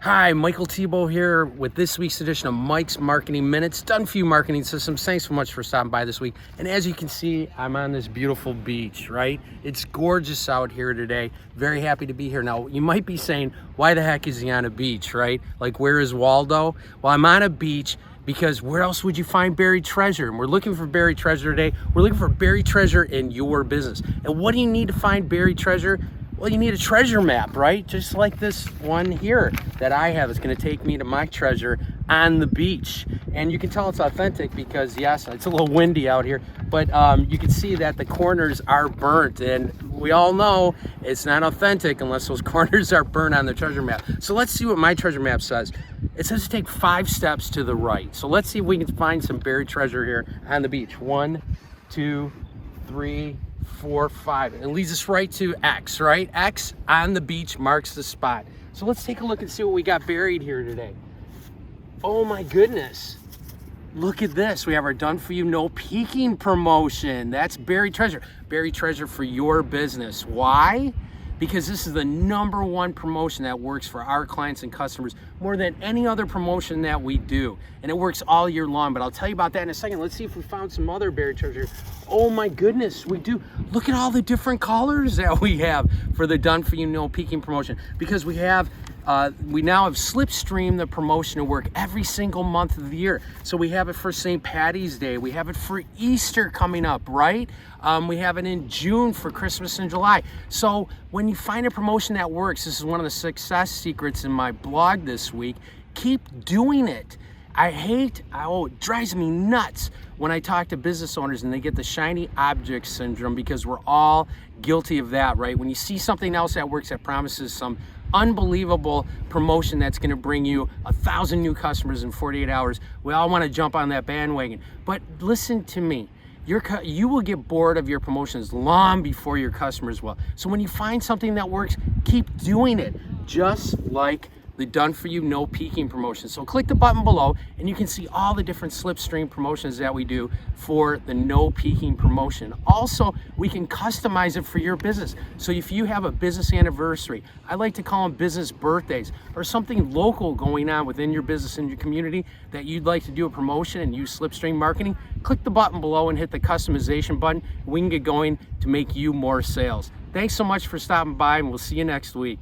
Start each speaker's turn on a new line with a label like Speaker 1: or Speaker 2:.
Speaker 1: Hi, Michael Tebow here with this week's edition of Mike's Marketing Minutes. Done few marketing systems. Thanks so much for stopping by this week. And as you can see, I'm on this beautiful beach, right? It's gorgeous out here today. Very happy to be here. Now, you might be saying, why the heck is he on a beach, right? Like, where is Waldo? Well, I'm on a beach because where else would you find buried treasure? And we're looking for buried treasure today. We're looking for buried treasure in your business. And what do you need to find buried treasure? Well, you need a treasure map, right? Just like this one here that I have. It's gonna take me to my treasure on the beach. And you can tell it's authentic because yes, it's a little windy out here, but you can see that the corners are burnt. And we all know it's not authentic unless those corners are burnt on the treasure map. So let's see what my treasure map says. It says to take 5 steps to the right. So let's see if we can find some buried treasure here on the beach. 1, 2, 3, 4, 5. It leads us right to X, right? X on the beach marks the spot. So let's take a look and see what we got buried here today. Oh my goodness. Look at this. We have our done for you no peeking promotion. That's buried treasure. Buried treasure for your business. Why? Because this is the #1 promotion that works for our clients and customers more than any other promotion that we do. And it works all year long, but I'll tell you about that in a second. Let's see if we found some other buried treasure. Oh my goodness, we do. Look at all the different colors that we have for the done for you no peeking promotion. Because we now have slipstream the promotion to work every single month of the year. So we have it for St. Patty's Day. We have it for Easter coming up, right? We have it in June for Christmas and July. So when you find a promotion that works, this is one of the success secrets in my blog this week, keep doing it. It drives me nuts when I talk to business owners and they get the shiny object syndrome, because we're all guilty of that, right? When you see something else that works that promises some unbelievable promotion that's going to bring you 1,000 new customers in 48 hours, we all want to jump on that bandwagon. But listen to me. You will get bored of your promotions long before your customers will. So when you find something that works, keep doing it, just like the done for you no peeking promotion. So click the button below and you can see all the different slipstream promotions that we do for the no peeking promotion. Also, we can customize it for your business. So if you have a business anniversary, I like to call them business birthdays, or something local going on within your business and your community that you'd like to do a promotion and use slipstream marketing, click the button below and hit the customization button. We can get going to make you more sales. Thanks so much for stopping by, and we'll see you next week.